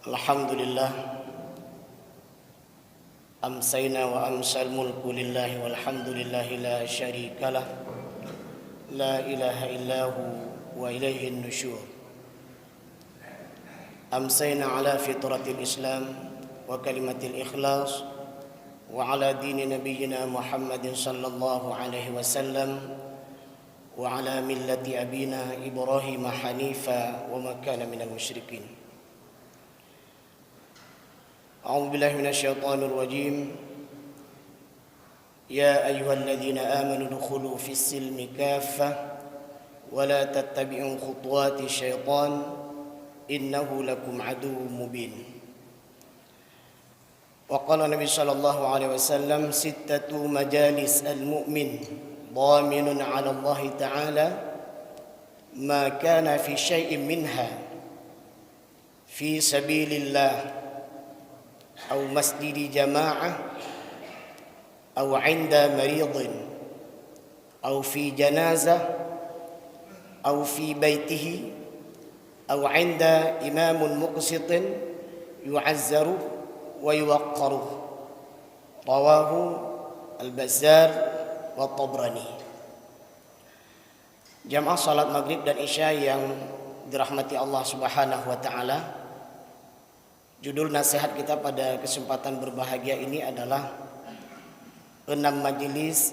Alhamdulillah, amsayna wa amsal mulku lillahi walhamdulillahi la syarikalah, la ilaha illahu wa ilaihi nusyur. Amsayna ala fitratil islam wa kalimatil ikhlas wa ala dini nabiyyina Muhammadin sallallahu alaihi wasallam wa ala millati abina Ibrahim hanifa wa ma kana minal musyrikin. أعوذ بالله من الشيطان الرجيم يا أيها الذين آمنوا ادخلوا في السلم كافة ولا تتبعوا خطوات الشيطان إنه لكم عدو مبين. وقال النبي صلى الله عليه وسلم 6 مجالس المؤمن ضامن على الله تعالى ما كان في شيء منها في سبيل الله أو مسجد جماعة أو عند مريض أو في جنازة أو في بيته أو عند إمام مقسط يعزر ويوقر. رواه البزار والطبراني. Jamaah salat maghrib dan isya yang dirahmati Allah Subhanahu wa taala. Judul nasihat kita pada kesempatan berbahagia ini adalah 6 majelis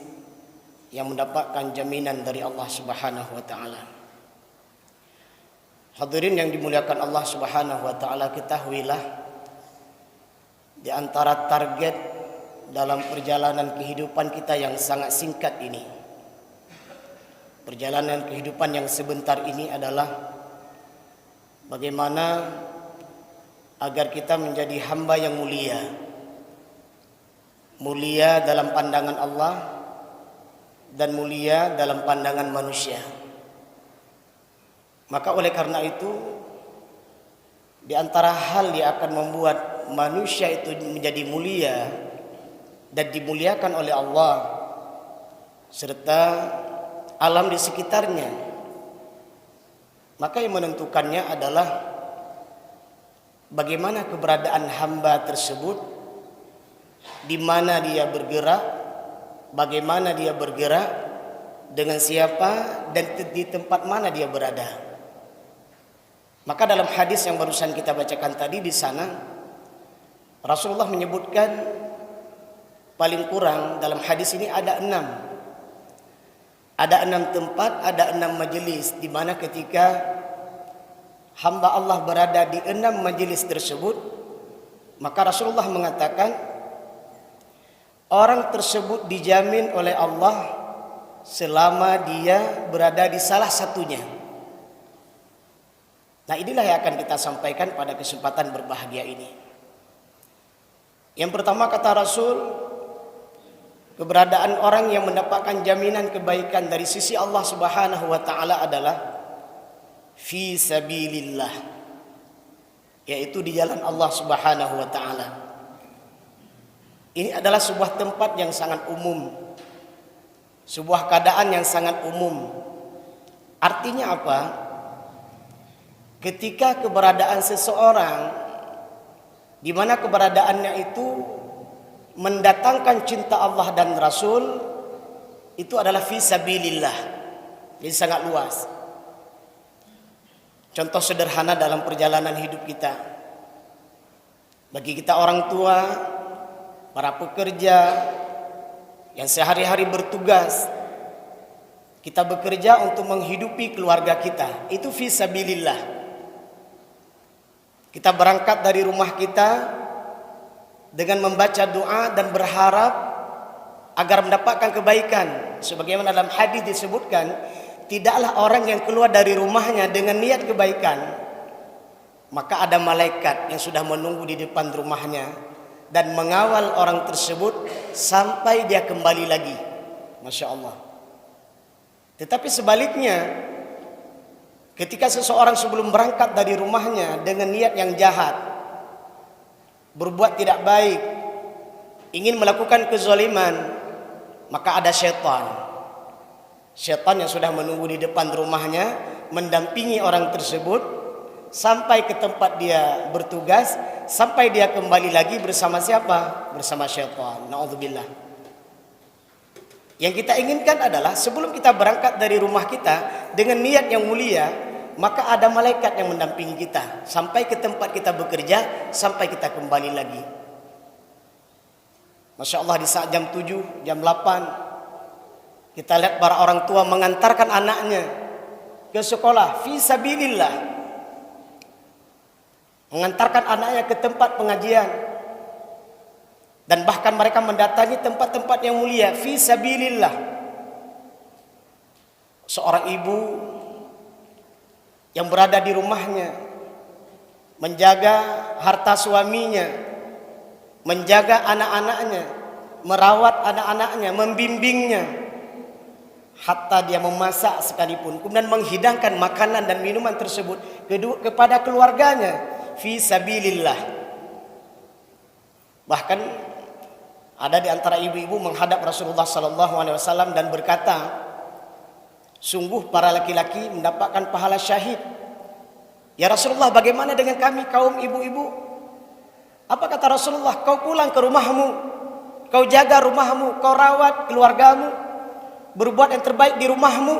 yang mendapatkan jaminan dari Allah Subhanahu wa taala. Hadirin yang dimuliakan Allah Subhanahu wa taala, ketahuilah di antara target dalam perjalanan kehidupan kita yang sangat singkat ini, perjalanan kehidupan yang sebentar ini adalah bagaimana agar kita menjadi hamba yang mulia. Mulia dalam pandangan Allah dan mulia dalam pandangan manusia. Maka oleh karena itu, di antara hal yang akan membuat manusia itu menjadi mulia dan dimuliakan oleh Allah serta alam di sekitarnya, maka yang menentukannya adalah bagaimana keberadaan hamba tersebut, di mana dia bergerak, bagaimana dia bergerak, dengan siapa, dan di tempat mana dia berada. Maka dalam hadis yang barusan kita bacakan tadi, di sana Rasulullah menyebutkan paling kurang dalam hadis ini ada 6. Ada 6 tempat, ada 6 majelis, di mana ketika hamba Allah berada di 6 majelis tersebut, maka Rasulullah mengatakan orang tersebut dijamin oleh Allah selama dia berada di salah satunya. Nah, inilah yang akan kita sampaikan pada kesempatan berbahagia ini. Yang pertama, kata Rasul, keberadaan orang yang mendapatkan jaminan kebaikan dari sisi Allah Subhanahu wa taala adalah fi sabilillah, yaitu di jalan Allah Subhanahu wa taala. Ini adalah sebuah tempat yang sangat umum, sebuah keadaan yang sangat umum. Artinya apa? Ketika keberadaan seseorang di mana keberadaannya itu mendatangkan cinta Allah dan Rasul, itu adalah fi sabilillah. Jadi sangat luas. Contoh sederhana dalam perjalanan hidup kita, bagi kita orang tua, para pekerja yang sehari-hari bertugas, kita bekerja untuk menghidupi keluarga kita, itu fi sabilillah. Kita berangkat dari rumah kita dengan membaca doa dan berharap agar mendapatkan kebaikan. Sebagaimana dalam hadis disebutkan, tidaklah orang yang keluar dari rumahnya dengan niat kebaikan, maka ada malaikat yang sudah menunggu di depan rumahnya dan mengawal orang tersebut sampai dia kembali lagi. Masya Allah. Tetapi sebaliknya, ketika seseorang sebelum berangkat dari rumahnya dengan niat yang jahat, berbuat tidak baik, ingin melakukan kezaliman, maka ada syaitan. Syaitan yang sudah menunggu di depan rumahnya, mendampingi orang tersebut sampai ke tempat dia bertugas, sampai dia kembali lagi bersama siapa? Bersama syaitan. Na'udzubillah. Yang kita inginkan adalah sebelum kita berangkat dari rumah kita dengan niat yang mulia, maka ada malaikat yang mendampingi kita sampai ke tempat kita bekerja, sampai kita kembali lagi. Masya Allah, di saat jam 7, jam 8, kita lihat para orang tua mengantarkan anaknya ke sekolah, fi sabilillah. Mengantarkan anaknya ke tempat pengajian. Dan bahkan mereka mendatangi tempat-tempat yang mulia, fi sabilillah. Seorang ibu yang berada di rumahnya, menjaga harta suaminya, menjaga anak-anaknya, merawat anak-anaknya, membimbingnya, hatta dia memasak sekalipun, kemudian menghidangkan makanan dan minuman tersebut kepada keluarganya, fi sabilillah. Bahkan ada di antara ibu-ibu menghadap Rasulullah SAW dan berkata, sungguh para laki-laki mendapatkan pahala syahid. Ya Rasulullah, bagaimana dengan kami kaum ibu-ibu? Apa kata Rasulullah? Kau pulang ke rumahmu, kau jaga rumahmu, kau rawat keluargamu, berbuat yang terbaik di rumahmu,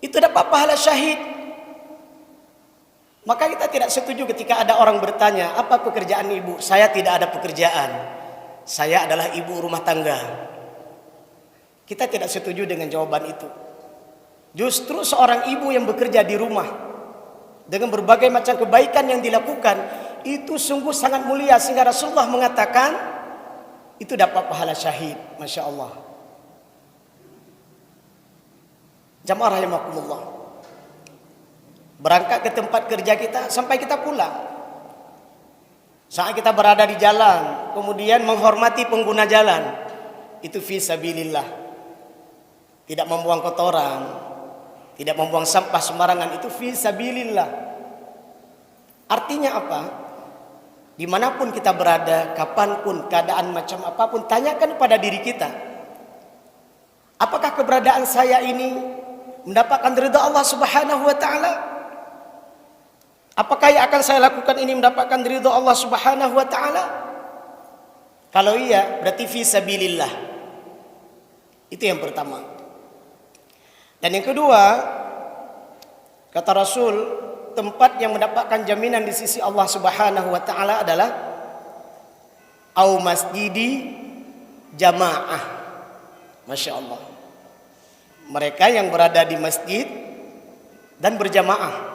itu dapat pahala syahid. Maka kita tidak setuju ketika ada orang bertanya, apa pekerjaan ibu? Saya tidak ada pekerjaan, saya adalah ibu rumah tangga. Kita tidak setuju dengan jawaban itu. Justru seorang ibu yang bekerja di rumah dengan berbagai macam kebaikan yang dilakukan, itu sungguh sangat mulia, sehingga Rasulullah mengatakan itu dapat pahala syahid. Masya Allah. Jamaah rahimakumullah. Berangkat ke tempat kerja kita sampai kita pulang. Saat kita berada di jalan, kemudian menghormati pengguna jalan, itu fi sabilillah. Tidak membuang kotoran, tidak membuang sampah sembarangan, itu fi sabilillah. Artinya apa? Dimanapun kita berada, kapanpun, keadaan macam apapun, tanyakan pada diri kita, apakah keberadaan saya ini mendapatkan ridha Allah Subhanahu wa ta'ala? Apakah yang akan saya lakukan ini mendapatkan ridha Allah Subhanahu wa ta'ala? Kalau iya, berarti fi sabilillah. Itu yang pertama. Dan yang kedua, kata Rasul, tempat yang mendapatkan jaminan di sisi Allah Subhanahu wa ta'ala adalah au masjidi jamaah. Masya Allah. Mereka yang berada di masjid dan berjamaah.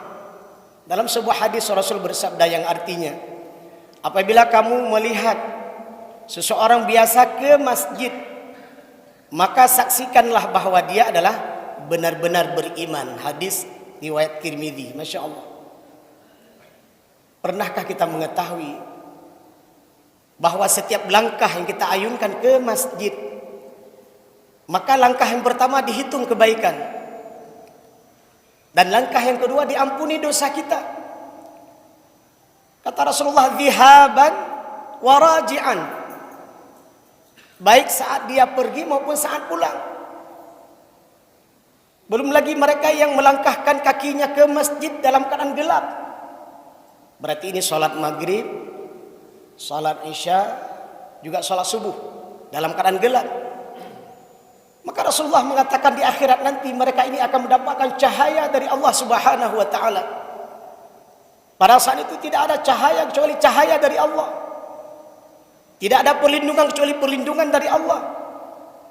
Dalam sebuah hadis Rasul bersabda yang artinya, apabila kamu melihat seseorang biasa ke masjid, maka saksikanlah bahwa dia adalah benar-benar beriman. Hadis riwayat Tirmidzi. Masya Allah. Pernahkah kita mengetahui bahwa setiap langkah yang kita ayunkan ke masjid, maka langkah yang pertama dihitung kebaikan, dan langkah yang kedua diampuni dosa kita. Kata Rasulullah, dhihaban wa raji'an, baik saat dia pergi maupun saat pulang. Belum lagi mereka yang melangkahkan kakinya ke masjid dalam keadaan gelap. Berarti ini sholat maghrib, sholat isya, juga sholat subuh dalam keadaan gelap. Maka Rasulullah mengatakan di akhirat nanti mereka ini akan mendapatkan cahaya dari Allah Subhanahu wa ta'ala. Pada saat itu tidak ada cahaya kecuali cahaya dari Allah. Tidak ada perlindungan kecuali perlindungan dari Allah.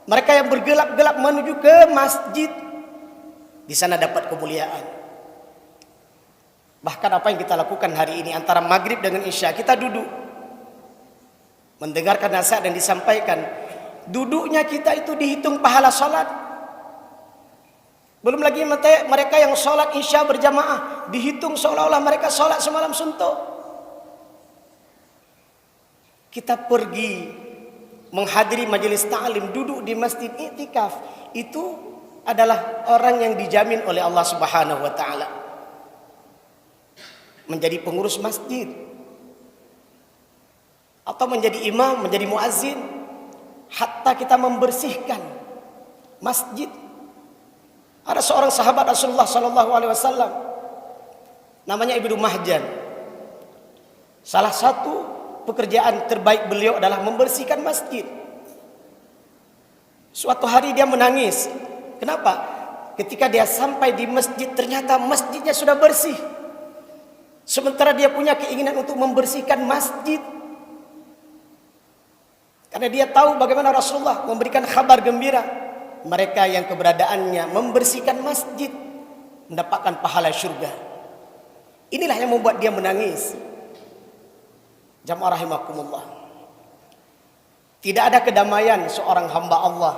Mereka yang bergelap-gelap menuju ke masjid, di sana dapat kemuliaan. Bahkan apa yang kita lakukan hari ini antara maghrib dengan isya, kita duduk mendengarkan nasihat dan disampaikan. Duduknya kita itu dihitung pahala sholat. Belum lagi mereka yang sholat isya berjamaah, dihitung seolah-olah mereka sholat semalam suntuk. Kita pergi menghadiri majelis ta'lim, duduk di masjid iktikaf, itu adalah orang yang dijamin oleh Allah Subhanahu wa ta'ala menjadi pengurus masjid, atau menjadi imam, menjadi muazzin, hatta kita membersihkan masjid. Ada seorang sahabat Rasulullah SAW namanya Ibnu Mahjan. Salah satu pekerjaan terbaik beliau adalah membersihkan masjid. Suatu hari dia menangis. Kenapa? Ketika dia sampai di masjid, ternyata masjidnya sudah bersih. Sementara dia punya keinginan untuk membersihkan masjid. Karena dia tahu bagaimana Rasulullah memberikan kabar gembira. Mereka yang keberadaannya membersihkan masjid mendapatkan pahala surga. Inilah yang membuat dia menangis. Jamaah rahimakumullah. Tidak ada kedamaian seorang hamba Allah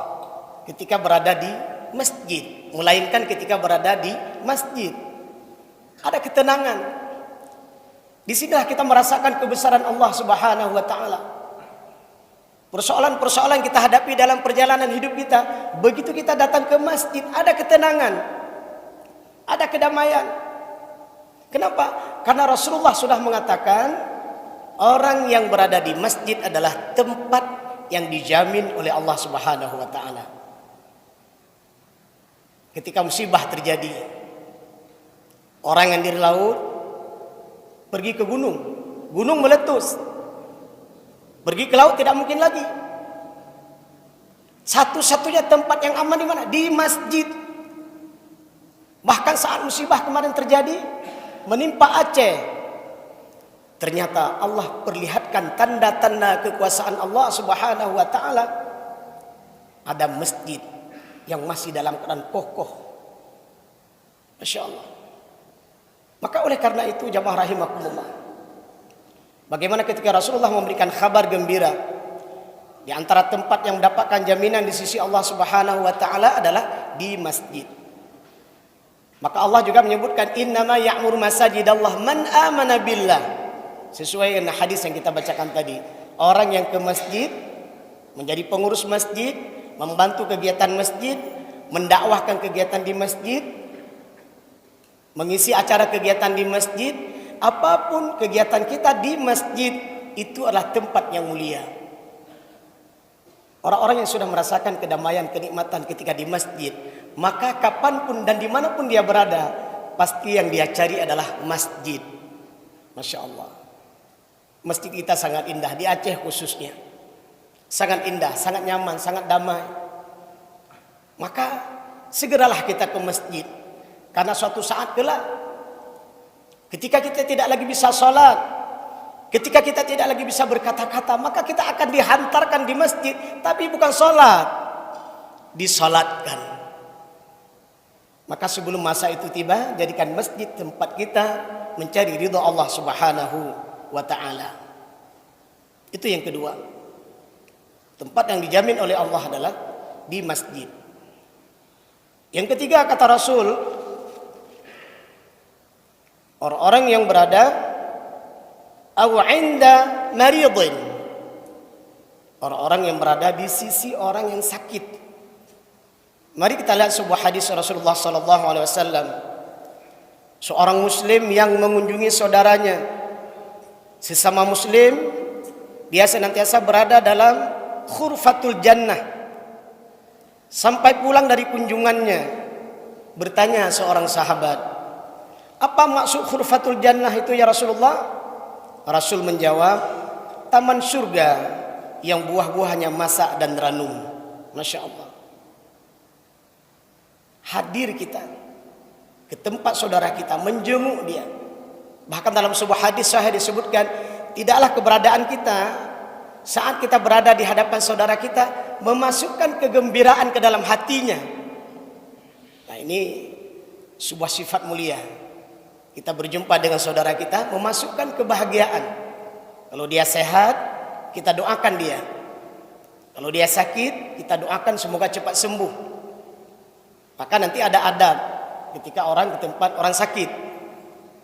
ketika berada di masjid, melainkan ketika berada di masjid. Ada ketenangan. Disinilah kita merasakan kebesaran Allah Subhanahu wa ta'ala. Persoalan-persoalan yang kita hadapi dalam perjalanan hidup kita, begitu kita datang ke masjid, ada ketenangan, ada kedamaian. Kenapa? Karena Rasulullah sudah mengatakan, orang yang berada di masjid adalah tempat yang dijamin oleh Allah Subhanahu wa ta'ala. Ketika musibah terjadi, orang yang di laut pergi ke gunung, gunung meletus. Pergi ke laut tidak mungkin lagi. Satu-satunya tempat yang aman di mana? Di masjid. Bahkan saat musibah kemarin terjadi menimpa Aceh, ternyata Allah perlihatkan tanda-tanda kekuasaan Allah Subhanahu wa ta'ala. Ada masjid yang masih dalam keadaan kokoh. Masya Allah. Maka oleh karena itu jamaah rahimakumullah, bagaimana ketika Rasulullah memberikan kabar gembira, di antara tempat yang mendapatkan jaminan di sisi Allah Subhanahu wa ta'ala adalah di masjid. Maka Allah juga menyebutkan, innama ya'muru masajidallah man amana billah. Sesuai dengan hadis yang kita bacakan tadi, orang yang ke masjid, menjadi pengurus masjid, membantu kegiatan masjid, mendakwahkan kegiatan di masjid, mengisi acara kegiatan di masjid, apapun kegiatan kita di masjid, itu adalah tempat yang mulia. Orang-orang yang sudah merasakan kedamaian, kenikmatan ketika di masjid, maka kapanpun dan dimanapun dia berada, pasti yang dia cari adalah masjid. Masya Allah. Masjid kita sangat indah, di Aceh khususnya. Sangat indah, sangat nyaman, sangat damai. Maka segeralah kita ke masjid. Karena suatu saat kelak, ketika kita tidak lagi bisa sholat, ketika kita tidak lagi bisa berkata-kata, maka kita akan dihantarkan di masjid. Tapi bukan sholat, disolatkan. Maka sebelum masa itu tiba, jadikan masjid tempat kita mencari ridha Allah Subhanahu wa ta'ala. Itu yang kedua. Tempat yang dijamin oleh Allah adalah di masjid. Yang ketiga kata Rasul, orang-orang yang berada aw 'inda maridin, orang-orang yang berada di sisi orang yang sakit. Mari kita lihat sebuah hadis Rasulullah sallallahu alaihi wasallam. Seorang muslim yang mengunjungi saudaranya, sesama muslim, dia senantiasa berada dalam khurfatul jannah. Sampai pulang dari kunjungannya, bertanya seorang sahabat, apa maksud khurfatul jannah itu ya Rasulullah? Rasul menjawab, taman surga yang buah-buahnya masak dan ranum. Masya Allah. Hadir kita ke tempat saudara kita, menjenguk dia. Bahkan dalam sebuah hadis sahih disebutkan, tidaklah keberadaan kita saat kita berada di hadapan saudara kita memasukkan kegembiraan ke dalam hatinya. Nah, ini sebuah sifat mulia. Kita berjumpa dengan saudara kita, memasukkan kebahagiaan. Kalau dia sehat, kita doakan dia. Kalau dia sakit, kita doakan semoga cepat sembuh. Maka nanti ada adab ketika orang ke tempat orang sakit.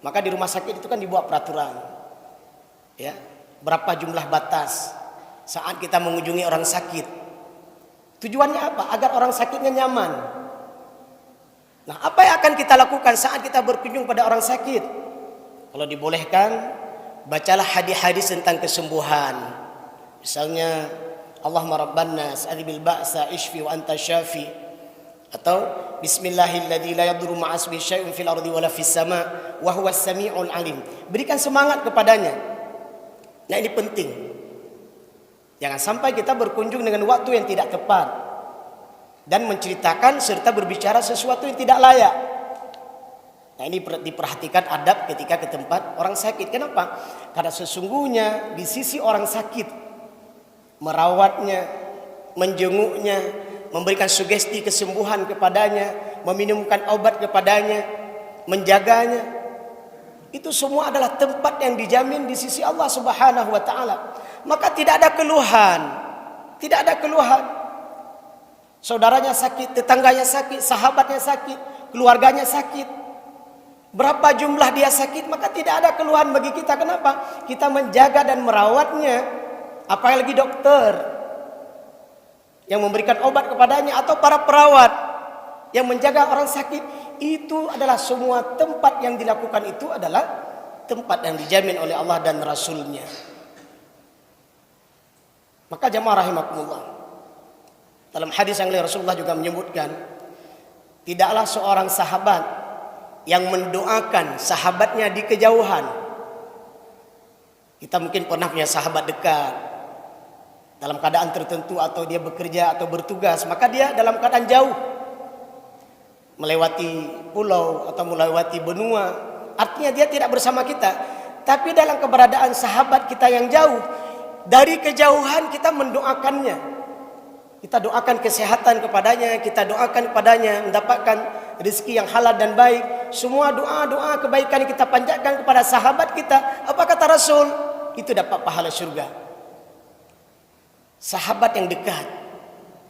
Maka di rumah sakit itu kan dibuat peraturan, ya, berapa jumlah batas saat kita mengunjungi orang sakit. Tujuannya apa? Agar orang sakitnya nyaman. Nah, apa yang akan kita lakukan saat kita berkunjung pada orang sakit? Kalau dibolehkan, bacalah hadis-hadis tentang kesembuhan. Misalnya, Allahumma rabban nas, adhibil ba'sa, ishfi wa anta syafi. atau bismillahilladzi la yadurru ma'asmihi syai'un fil ardi wala fis sama' wa huwas samiul alim. Berikan semangat kepadanya. Nah, ini penting. Jangan sampai kita berkunjung dengan waktu yang tidak tepat dan menceritakan serta berbicara sesuatu yang tidak layak. Nah, ini diperhatikan adab ketika ke tempat orang sakit. Kenapa? Karena sesungguhnya di sisi orang sakit, merawatnya, menjenguknya, memberikan sugesti kesembuhan kepadanya, meminumkan obat kepadanya, menjaganya, itu semua adalah tempat yang dijamin di sisi Allah Subhanahu wa taala. Maka tidak ada keluhan. Tidak ada keluhan. Saudaranya sakit, tetangganya sakit, sahabatnya sakit, keluarganya sakit. Berapa jumlah dia sakit, maka tidak ada keluhan bagi kita. Kenapa? Kita menjaga dan merawatnya. Apalagi dokter yang memberikan obat kepadanya, atau para perawat yang menjaga orang sakit. Itu adalah semua tempat yang dilakukan, itu adalah tempat yang dijamin oleh Allah dan Rasulnya. Maka jamaah rahimakumullah, dalam hadis yang lain Rasulullah juga menyebutkan, tidaklah seorang sahabat yang mendoakan sahabatnya di kejauhan. Kita mungkin pernah punya sahabat dekat, dalam keadaan tertentu atau dia bekerja atau bertugas, maka dia dalam keadaan jauh, melewati pulau atau melewati benua, artinya dia tidak bersama kita. Tapi dalam keberadaan sahabat kita yang jauh, dari kejauhan kita mendoakannya. Kita doakan kesehatan kepadanya, kita doakan kepadanya mendapatkan rezeki yang halal dan baik. Semua doa-doa kebaikan yang kita panjatkan kepada sahabat kita, apa kata Rasul? Itu dapat pahala surga. Sahabat yang dekat,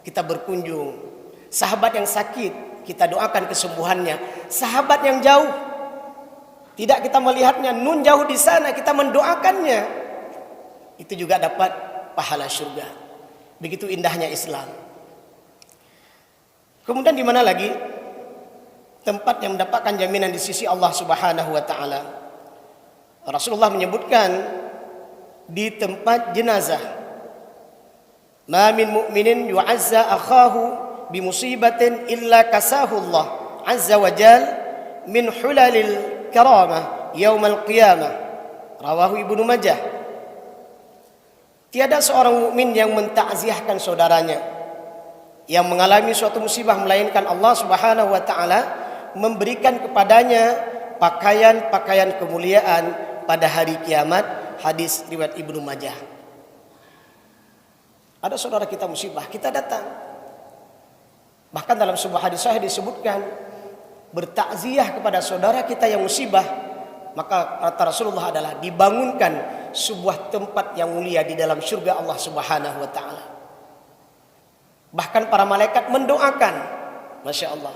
kita berkunjung. Sahabat yang sakit, kita doakan kesembuhannya. Sahabat yang jauh, tidak kita melihatnya, nun jauh di sana, kita mendoakannya. Itu juga dapat pahala surga. Begitu indahnya Islam. Kemudian di mana lagi tempat yang mendapatkan jaminan di sisi Allah Subhanahu wa taala? Rasulullah menyebutkan di tempat jenazah. Ma min mu'minin yu'azza akhahu bi musibatin illa kasahu Allah azza wa jal min hulalil karamah yaumal qiyamah. Rawahu Ibnu Majah. Tiada seorang mukmin yang mentakziahkan saudaranya yang mengalami suatu musibah, melainkan Allah Subhanahu wa taala memberikan kepadanya pakaian-pakaian kemuliaan pada hari kiamat. Hadis riwayat Ibnu Majah. Ada saudara kita musibah, kita datang. Bahkan dalam sebuah hadis sahih disebutkan, bertakziah kepada saudara kita yang musibah, maka kata Rasulullah adalah dibangunkan sebuah tempat yang mulia di dalam surga Allah Subhanahu wa taala. Bahkan para malaikat mendoakan. Masya Allah.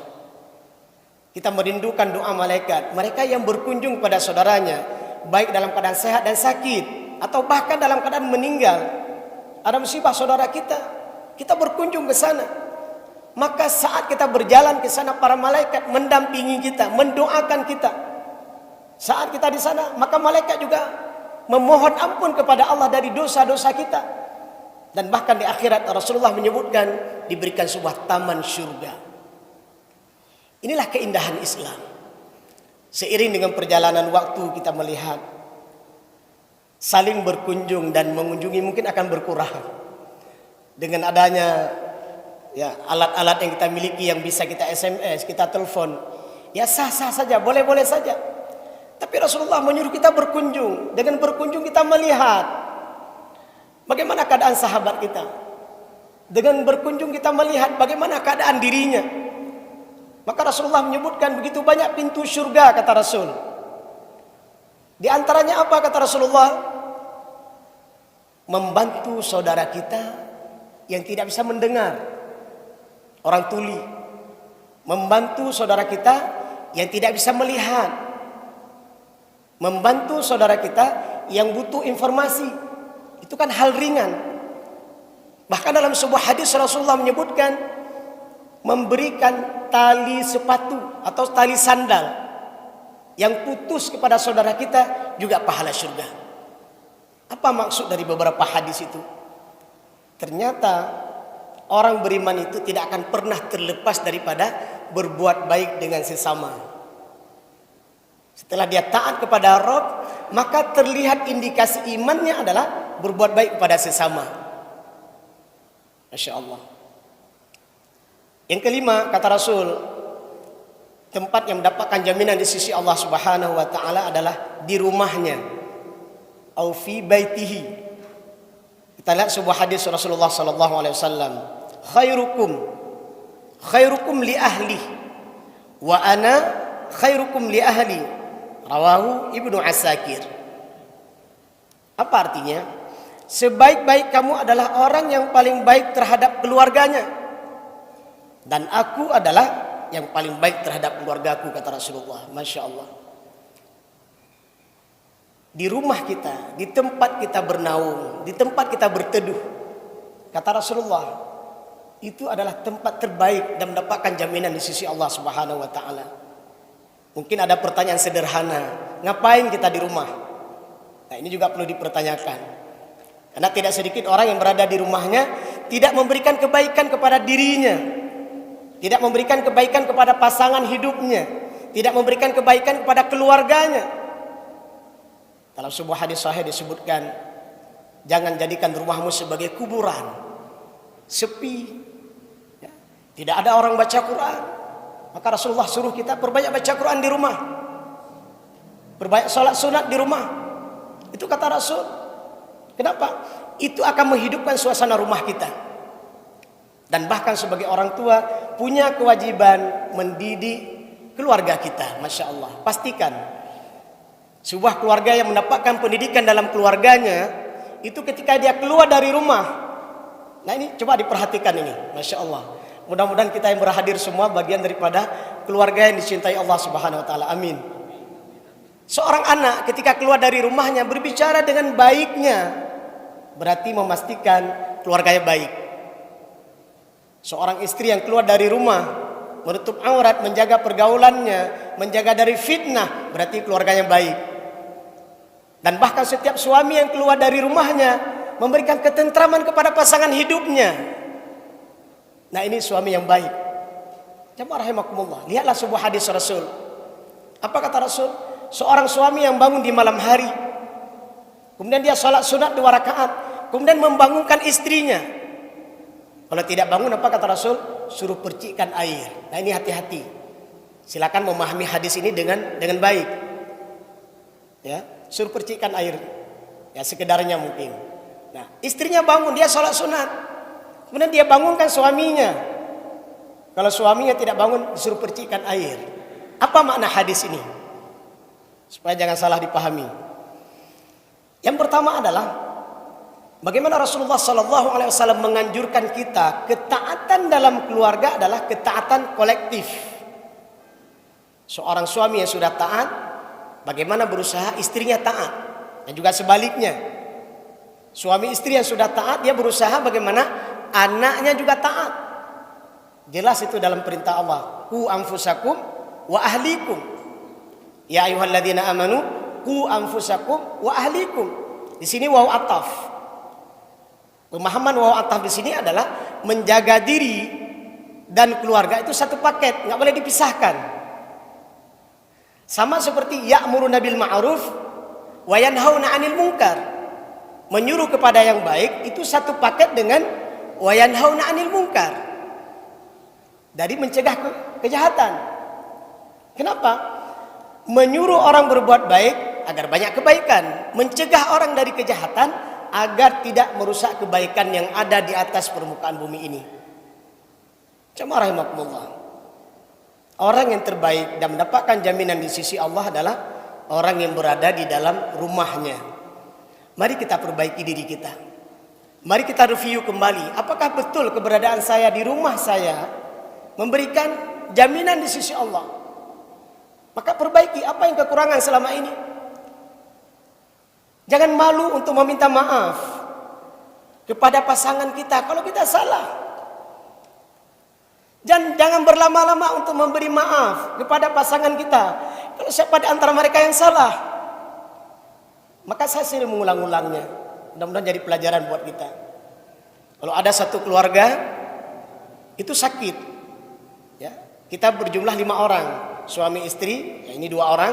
Kita merindukan doa malaikat, mereka yang berkunjung pada saudaranya, baik dalam keadaan sehat dan sakit, atau bahkan dalam keadaan meninggal. Ada musibah saudara kita, kita berkunjung ke sana. Maka saat kita berjalan ke sana, para malaikat mendampingi kita, mendoakan kita. Saat kita di sana, maka malaikat juga memohon ampun kepada Allah dari dosa-dosa kita. Dan bahkan di akhirat Rasulullah menyebutkan diberikan sebuah taman surga. Inilah keindahan Islam. Seiring dengan perjalanan waktu kita melihat saling berkunjung dan mengunjungi mungkin akan berkurang. Dengan adanya alat-alat yang kita miliki yang bisa kita SMS, kita telepon, ya sah-sah saja, boleh-boleh saja. Tapi Rasulullah menyuruh kita berkunjung. Dengan berkunjung kita melihat bagaimana keadaan sahabat kita. Dengan berkunjung kita melihat bagaimana keadaan dirinya. Maka Rasulullah menyebutkan begitu banyak pintu surga, kata Rasul. Di antaranya apa kata Rasulullah? Membantu saudara kita yang tidak bisa mendengar, orang tuli. Membantu saudara kita yang tidak bisa melihat. Membantu saudara kita yang butuh informasi. Itu kan hal ringan. Bahkan dalam sebuah hadis Rasulullah menyebutkan memberikan tali sepatu atau tali sandal yang putus kepada saudara kita juga pahala surga. Apa maksud dari beberapa hadis itu? Ternyata Orang beriman itu tidak akan pernah terlepas daripada berbuat baik dengan sesama. Setelah dia taat kepada Rabb, maka terlihat indikasi imannya adalah berbuat baik kepada sesama. Masya Allah. Yang kelima, kata Rasul, tempat yang mendapatkan jaminan di sisi Allah Subhanahu wa taala adalah di rumahnya, au fi baitihi. Kita lihat sebuah hadis Rasulullah sallallahu alaihi wasallam, khairukum li ahli wa ana khairukum li ahli. Rawahu Ibnu Asakir. Apa artinya? Sebaik-baik kamu adalah orang yang paling baik terhadap keluarganya, dan aku adalah yang paling baik terhadap keluargaku, kata Rasulullah. Masya Allah. Di rumah kita, di tempat kita bernaung, di tempat kita berteduh, kata Rasulullah, itu adalah tempat terbaik dan mendapatkan jaminan di sisi Allah Subhanahu wa taala. Mungkin ada pertanyaan sederhana, ngapain kita di rumah? Nah, ini juga perlu dipertanyakan. Karena tidak sedikit orang yang berada di rumahnya tidak memberikan kebaikan kepada dirinya, tidak memberikan kebaikan kepada pasangan hidupnya, tidak memberikan kebaikan kepada keluarganya. Dalam sebuah hadis sahih disebutkan, jangan jadikan rumahmu sebagai kuburan, sepi, ya, tidak ada orang baca Quran. Maka Rasulullah suruh kita perbanyak baca Quran di rumah, perbanyak sholat sunat di rumah. Itu kata Rasul. Kenapa? Itu akan menghidupkan suasana rumah kita. Dan bahkan sebagai orang tua punya kewajiban mendidik keluarga kita. Masya Allah. Pastikan sebuah keluarga yang mendapatkan pendidikan dalam keluarganya itu ketika dia keluar dari rumah. Nah ini coba diperhatikan ini. Masya Allah. Mudah-mudahan kita yang berhadir semua bagian daripada keluarga yang dicintai Allah Subhanahu wa taala. Amin. Seorang anak ketika keluar dari rumahnya berbicara dengan baiknya, berarti memastikan keluarganya baik. Seorang istri yang keluar dari rumah menutup aurat, menjaga pergaulannya, menjaga dari fitnah, berarti keluarganya baik. Dan bahkan setiap suami yang keluar dari rumahnya memberikan ketentraman kepada pasangan hidupnya. Nah ini suami yang baik. Jamaah rahimakumullah. Lihatlah sebuah hadis Rasul. Apa kata Rasul? Seorang suami yang bangun di malam hari, kemudian dia sholat sunat 2 rakaat, kemudian membangunkan istrinya. Kalau tidak bangun, apa kata Rasul? Suruh percikkan air. Nah ini hati-hati. Silakan memahami hadis ini dengan baik. Ya, suruh percikkan air. Ya sekedarnya mungkin. Nah istrinya bangun, dia sholat sunat, kemudian dia bangunkan suaminya. Kalau suaminya tidak bangun, disuruh percikkan air. Apa makna hadis ini? Supaya jangan salah dipahami. Yang pertama adalah bagaimana Rasulullah SAW menganjurkan kita, ketaatan dalam keluarga adalah ketaatan kolektif. Seorang suami yang sudah taat, bagaimana berusaha istrinya taat, dan juga sebaliknya. Suami istri yang sudah taat, dia berusaha bagaimana anaknya juga taat. Jelas itu dalam perintah Allah. Qu anfusakum wa ahlikum. Ya ayyuhalladzina amanu qu anfusakum wa ahlikum. Di sini waw ataf. Pemahaman waw ataf di sini adalah menjaga diri dan keluarga itu satu paket, nggak boleh dipisahkan. Sama seperti ya'muruna bil ma'ruf wa yanhauna 'anil munkar. Menyuruh kepada yang baik itu satu paket dengan wa yanhauna 'anil munkar. Dari mencegah kejahatan. Kenapa? Menyuruh orang berbuat baik agar banyak kebaikan, mencegah orang dari kejahatan agar tidak merusak kebaikan yang ada di atas permukaan bumi ini. Jamaah rahimakumullah. Orang yang terbaik dan mendapatkan jaminan di sisi Allah adalah orang yang berada di dalam rumahnya. Mari kita perbaiki diri kita. Mari kita review kembali, apakah betul keberadaan saya di rumah saya memberikan jaminan di sisi Allah? Maka perbaiki apa yang kekurangan selama ini. Jangan malu untuk meminta maaf kepada pasangan kita kalau kita salah. Jangan berlama-lama untuk memberi maaf kepada pasangan kita kalau siapa di antara mereka yang salah. Maka saya sering mengulang-ulangnya. Mudah-mudahan jadi pelajaran buat kita. Kalau ada satu keluarga itu sakit. Ya, kita berjumlah 5 orang, suami istri, ya ini 2 orang,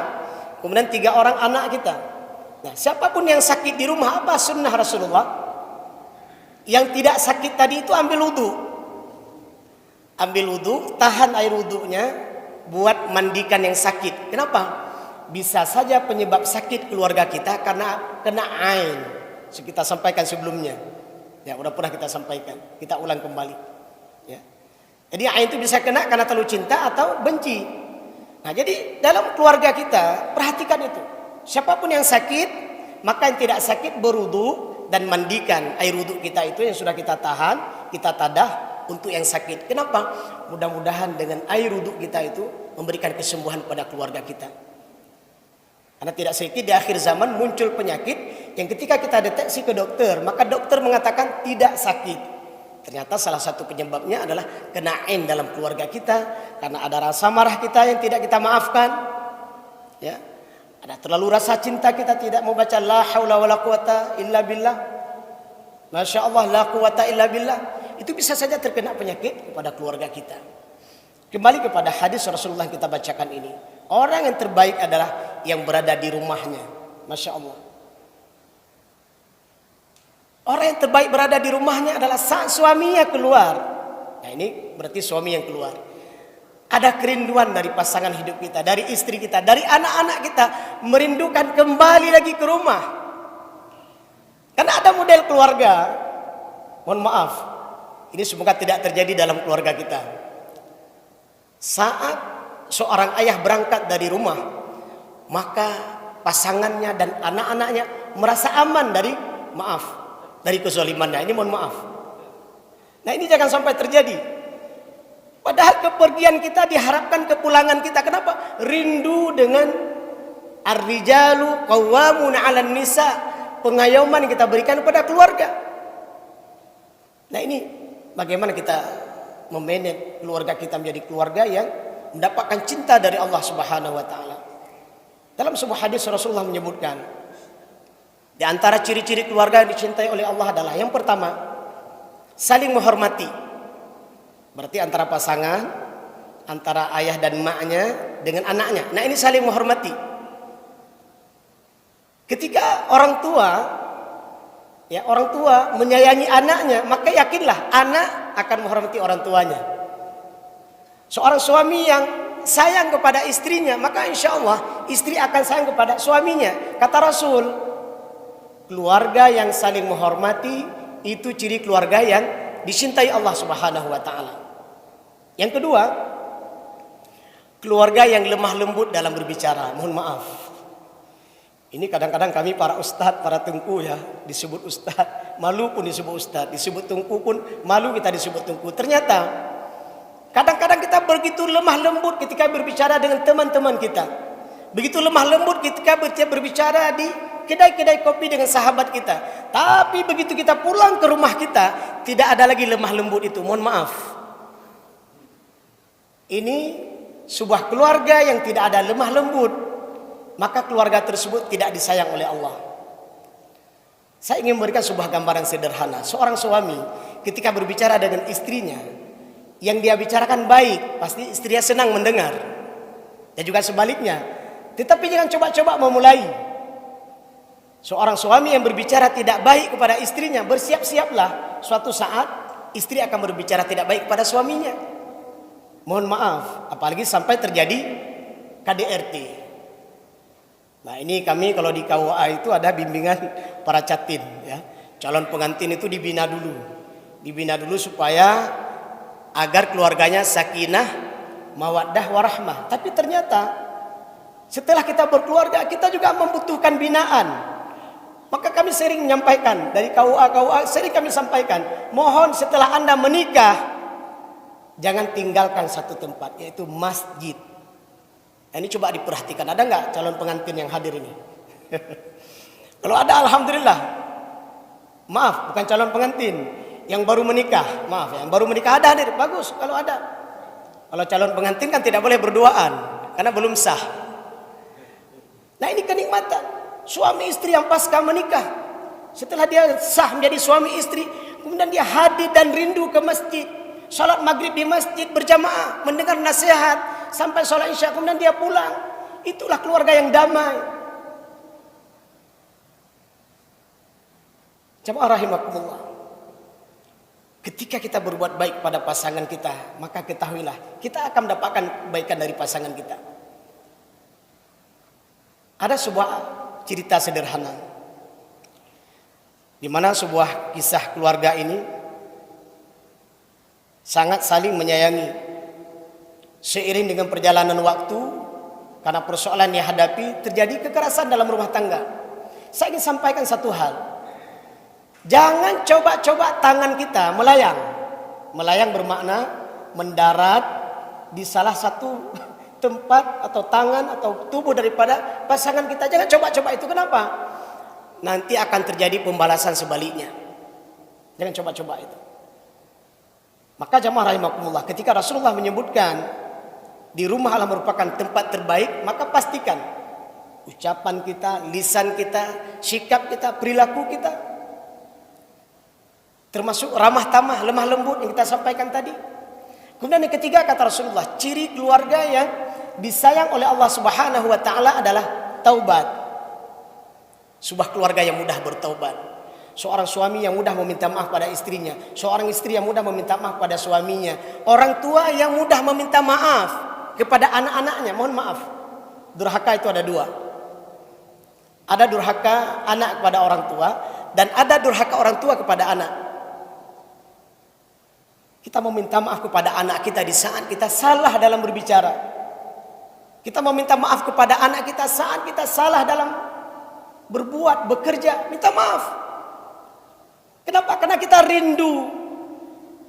kemudian 3 orang anak kita. Nah, siapapun yang sakit di rumah, apa sunnah Rasulullah? Yang tidak sakit tadi itu ambil wudu. Ambil wudu, tahan air wudunya buat mandikan yang sakit. Kenapa? Bisa saja penyebab sakit keluarga kita karena kena ain. Kita sampaikan sebelumnya. Ya, udah pernah kita sampaikan. Kita ulang kembali. Ya. Jadi ain itu bisa kena karena terlalu cinta atau benci. Nah, jadi dalam keluarga kita perhatikan itu. Siapapun yang sakit, maka yang tidak sakit berwudu dan mandikan air wudu kita itu yang sudah kita tahan, kita tadah untuk yang sakit. Kenapa? Mudah-mudahan dengan air wudu kita itu memberikan kesembuhan pada keluarga kita. Karena tidak sedikit di akhir zaman muncul penyakit yang ketika kita deteksi ke dokter, maka dokter mengatakan tidak sakit. Ternyata salah satu penyebabnya adalah kena ain dalam keluarga kita, karena ada rasa marah kita yang tidak kita maafkan. Ya. Ada terlalu rasa cinta kita tidak mau baca la haula wala quwata illa billah. Masya Allah la quwata illa billah. Itu bisa saja terkena penyakit kepada keluarga kita. Kembali kepada hadis Rasulullah yang kita bacakan ini. Orang yang terbaik adalah yang berada di rumahnya. Masya Allah. Orang yang terbaik berada di rumahnya adalah saat suaminya keluar. Nah, ini berarti suami yang keluar. Ada kerinduan dari pasangan hidup kita, dari istri kita, dari anak-anak kita, merindukan kembali lagi ke rumah. Karena ada model keluarga, mohon maaf, ini semoga tidak terjadi dalam keluarga kita. Saat seorang ayah berangkat dari rumah, maka pasangannya dan anak-anaknya merasa aman dari kezalimannya. Ini mohon maaf. Nah, ini jangan sampai terjadi. Padahal kepergian kita diharapkan kepulangan kita. Kenapa? Rindu dengan ar-rijalu qawwamuna 'alan nisa. Pengayoman yang kita berikan kepada keluarga. Nah, ini bagaimana kita memanage keluarga kita menjadi keluarga yang mendapatkan cinta dari Allah Subhanahu wa taala. Dalam sebuah hadis Rasulullah menyebutkan di antara ciri-ciri keluarga yang dicintai oleh Allah adalah yang pertama, saling menghormati. Berarti antara pasangan, antara ayah dan maknya dengan anaknya. Nah, ini saling menghormati. Ketika orang tua menyayangi anaknya, maka yakinlah anak akan menghormati orang tuanya. Seorang suami yang sayang kepada istrinya, maka insya Allah istri akan sayang kepada suaminya. Kata Rasul, keluarga yang saling menghormati itu ciri keluarga yang dicintai Allah Subhanahu wa taala. Yang kedua, keluarga yang lemah lembut dalam berbicara. Mohon maaf. Ini kadang-kadang kami para ustadz, para tengku ya, disebut ustadz, malu pun disebut ustadz, disebut tengku pun malu kita disebut tengku. Ternyata kadang-kadang kita begitu lemah lembut ketika berbicara dengan teman-teman kita. Begitu lemah lembut ketika berbicara di kedai-kedai kopi dengan sahabat kita. Tapi begitu kita pulang ke rumah kita, tidak ada lagi lemah lembut itu. Mohon maaf. Ini sebuah keluarga yang tidak ada lemah lembut, maka keluarga tersebut tidak disayang oleh Allah. Saya ingin memberikan sebuah gambaran sederhana. Seorang suami ketika berbicara dengan istrinya, yang dia bicarakan baik, pasti istrinya senang mendengar. Dan juga sebaliknya. Tetapi jangan coba-coba memulai. Seorang suami yang berbicara tidak baik kepada istrinya, bersiap-siaplah suatu saat istri akan berbicara tidak baik kepada suaminya. Mohon maaf, apalagi sampai terjadi KDRT. Nah, ini kami kalau di KUA itu ada bimbingan para catin ya. Calon pengantin itu dibina dulu supaya agar keluarganya sakinah, mawaddah, warahmah. Tapi ternyata setelah kita berkeluarga, kita juga membutuhkan binaan. Maka kami sering menyampaikan dari KUA sering kami sampaikan, mohon setelah Anda menikah jangan tinggalkan satu tempat, yaitu masjid. Nah, ini coba diperhatikan, ada nggak calon pengantin yang hadir ini? Kalau ada, alhamdulillah. Maaf, bukan calon pengantin, yang baru menikah. Maaf, yang baru menikah ada hadir, bagus kalau ada. Kalau calon pengantin kan tidak boleh berduaan karena belum sah. Nah, ini kenikmatan suami istri yang pasca menikah. Setelah dia sah menjadi suami istri, kemudian dia hadir dan rindu ke masjid. sholat maghrib di masjid berjamaah, mendengar nasihat sampai sholat isya, kemudian dia pulang. Itulah keluarga yang damai. Jamaah rahimakumullah. Ketika kita berbuat baik pada pasangan kita, maka ketahuilah kita akan mendapatkan kebaikan dari pasangan kita. Ada sebuah cerita sederhana di mana sebuah kisah keluarga ini sangat saling menyayangi. Seiring dengan perjalanan waktu, karena persoalan yang hadapi, terjadi kekerasan dalam rumah tangga. Saya ingin sampaikan satu hal. Jangan coba-coba tangan kita melayang. Melayang bermakna mendarat di salah satu tempat atau tangan atau tubuh daripada pasangan kita. Jangan coba-coba itu. Kenapa? Nanti akan terjadi pembalasan sebaliknya. Jangan coba-coba itu. Maka jamaah rahimakumullah, ketika Rasulullah menyebutkan di rumah adalah merupakan tempat terbaik, maka pastikan ucapan kita, lisan kita, sikap kita, perilaku kita, termasuk ramah tamah, lemah lembut yang kita sampaikan tadi. Kemudian yang ketiga kata Rasulullah, ciri keluarga yang disayang oleh Allah Subhanahu wa taala adalah taubat. Sebuah keluarga yang mudah bertaubat. Seorang suami yang mudah meminta maaf pada istrinya, seorang istri yang mudah meminta maaf pada suaminya, orang tua yang mudah meminta maaf kepada anak-anaknya. Mohon maaf, durhaka itu ada dua. Ada durhaka anak kepada orang tua, dan ada durhaka orang tua kepada anak. Kita meminta maaf kepada anak kita di saat kita salah dalam berbicara. Kita meminta maaf kepada anak kita saat kita salah dalam berbuat, bekerja. Minta maaf. Kenapa? Karena kita rindu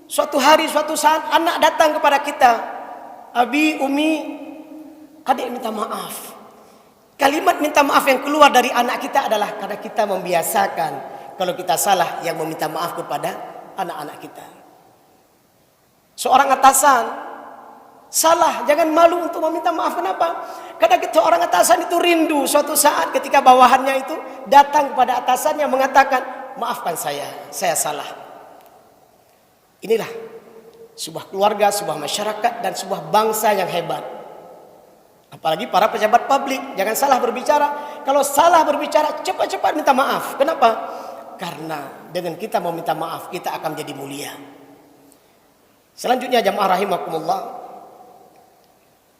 suatu hari, suatu saat anak datang kepada kita, Abi, Umi, adik minta maaf. Kalimat minta maaf yang keluar dari anak kita adalah karena kita membiasakan kalau kita salah yang meminta maaf kepada anak-anak kita. Seorang atasan salah, jangan malu untuk meminta maaf. Kenapa? Karena kita orang atasan itu rindu suatu saat ketika bawahannya itu datang kepada atasannya mengatakan, maafkan saya salah. Inilah sebuah keluarga, sebuah masyarakat, dan sebuah bangsa yang hebat. Apalagi para pejabat publik, jangan salah berbicara. Kalau salah berbicara, cepat-cepat minta maaf. Kenapa? Karena dengan kita meminta maaf, kita akan menjadi mulia. Selanjutnya jamaah rahimakumullah,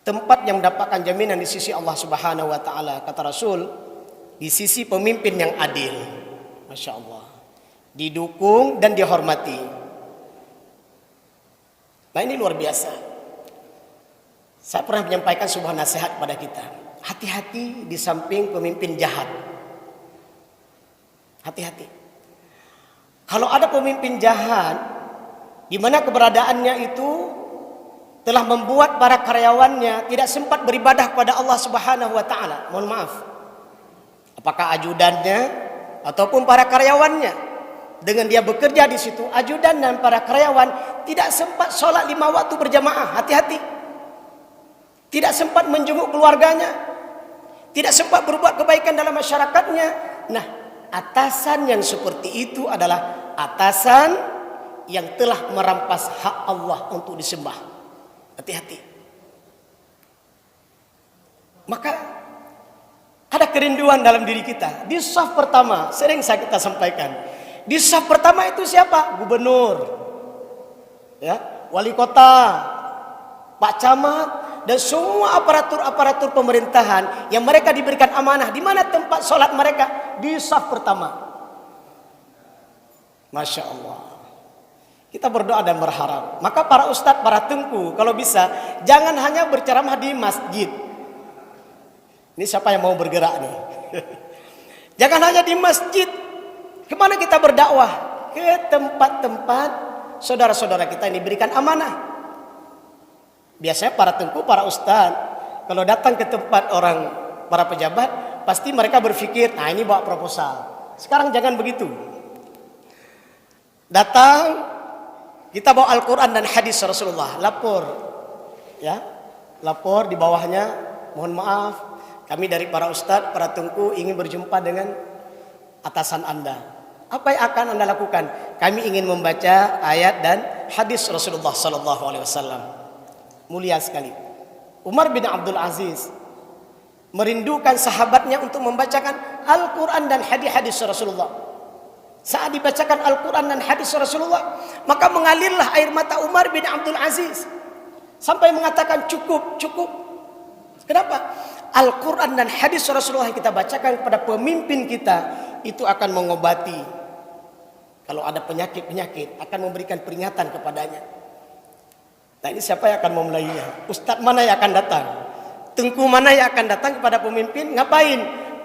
tempat yang mendapatkan jaminan di sisi Allah Subhanahu wa taala, kata Rasul, di sisi pemimpin yang adil. Masya Allah, didukung dan dihormati. Nah, ini luar biasa. Saya pernah menyampaikan sebuah nasihat pada kita. Hati-hati di samping pemimpin jahat. Hati-hati. Kalau ada pemimpin jahat, di mana keberadaannya itu telah membuat para karyawannya tidak sempat beribadah kepada Allah Subhanahu wa taala. Mohon maaf. Apakah ajudannya ataupun para karyawannya, dengan dia bekerja di situ, ajudan dan para karyawan tidak sempat sholat 5 waktu berjamaah. Hati-hati. Tidak sempat menjenguk keluarganya, tidak sempat berbuat kebaikan dalam masyarakatnya. Nah, atasan yang seperti itu adalah atasan yang telah merampas hak Allah untuk disembah. Hati-hati. Maka ada kerinduan dalam diri kita. Di saf pertama, sering kita sampaikan. Di saf pertama itu siapa? Gubernur, ya, wali kota, Pak Camat, dan semua aparatur-aparatur pemerintahan yang mereka diberikan amanah. Di mana tempat sholat mereka? Di saf pertama. Masya Allah. Kita berdoa dan berharap. Maka para ustadz, para tengku, kalau bisa jangan hanya berceramah di masjid. Ini siapa yang mau bergerak nih? Jangan hanya di masjid. Kemana kita berdakwah? Ke tempat-tempat saudara-saudara kita yang diberikan amanah. Biasanya para tengku, para ustadz, kalau datang ke tempat orang, para pejabat, pasti mereka berpikir, nah ini bawa proposal. Sekarang jangan begitu. Datang, kita bawa Al-Quran dan hadis Rasulullah. Lapor, ya, lapor di bawahnya. Mohon maaf, kami dari para ustadz, para tengku ingin berjumpa dengan atasan Anda. Apa yang akan Anda lakukan? Kami ingin membaca ayat dan hadis Rasulullah sallallahu alaihi wasallam. Mulia sekali. Umar bin Abdul Aziz merindukan sahabatnya untuk membacakan Al-Quran dan hadis-hadis Rasulullah. Saat dibacakan Al-Quran dan hadis Rasulullah, maka mengalirlah air mata Umar bin Abdul Aziz sampai mengatakan cukup, cukup. Kenapa? Al-Quran dan hadis Rasulullah yang kita bacakan kepada pemimpin kita itu akan mengobati. Kalau ada penyakit-penyakit, akan memberikan peringatan kepadanya. Nah, ini siapa yang akan memulainya? Ustadz mana yang akan datang? Tengku mana yang akan datang kepada pemimpin? Ngapain?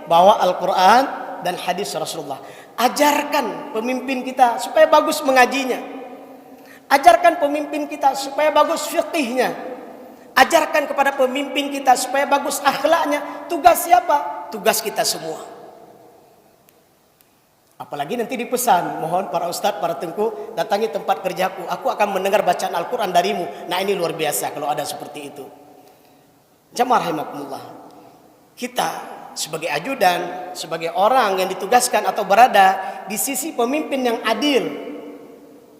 Bawa Al-Quran dan hadis Rasulullah. Ajarkan pemimpin kita supaya bagus mengajinya. Ajarkan pemimpin kita supaya bagus fiqihnya. Ajarkan kepada pemimpin kita supaya bagus akhlaknya. Tugas siapa? Tugas kita semua. Apalagi nanti dipesan, mohon para ustadz, para tengku, datangi tempat kerjaku. Aku akan mendengar bacaan Al-Quran darimu. Nah, ini luar biasa kalau ada seperti itu. Jamaah rahimakumullah. Kita sebagai ajudan, sebagai orang yang ditugaskan atau berada di sisi pemimpin yang adil.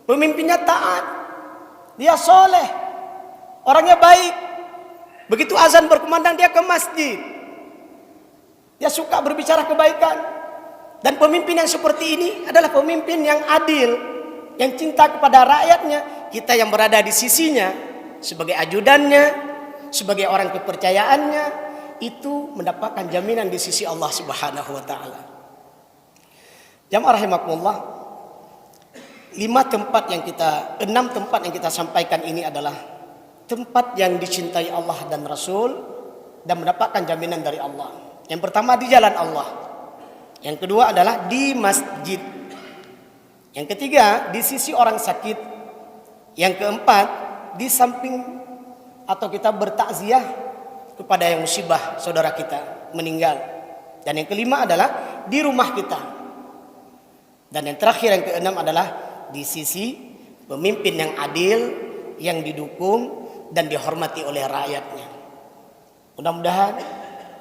Pemimpinnya taat. Dia soleh. Orangnya baik. Begitu azan berkumandang dia ke masjid. Dia suka berbicara kebaikan. Dan pemimpin yang seperti ini adalah pemimpin yang adil, yang cinta kepada rakyatnya. Kita yang berada di sisinya sebagai ajudannya, sebagai orang kepercayaannya, itu mendapatkan jaminan di sisi Allah Subhanahu wa taala. Jamaah rahimakumullah, 6 tempat yang kita sampaikan ini adalah tempat yang dicintai Allah dan Rasul dan mendapatkan jaminan dari Allah. Yang pertama di jalan Allah. Yang kedua adalah di masjid. Yang ketiga di sisi orang sakit. Yang keempat di samping atau kita bertakziah kepada yang musibah saudara kita meninggal. Dan yang kelima adalah di rumah kita. Dan yang terakhir yang keenam adalah di sisi pemimpin yang adil, yang didukung dan dihormati oleh rakyatnya. Mudah-mudahan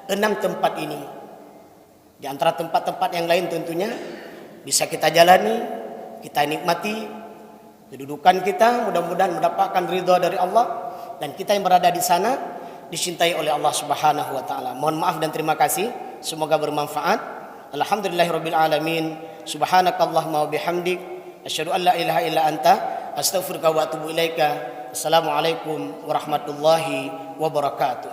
6 tempat ini, di antara tempat-tempat yang lain tentunya, bisa kita jalani, kita nikmati kedudukan kita, mudah-mudahan mendapatkan ridha dari Allah, dan kita yang berada di sana dicintai oleh Allah Subhanahu wa taala. Mohon maaf dan terima kasih, semoga bermanfaat. Alhamdulillahirabbil alamin. Subhanakallahumma wa bihamdik, asyhadu an la ilaha illa anta, astaghfiruka wa atubu ilaika. Assalamualaikum warahmatullahi wabarakatuh.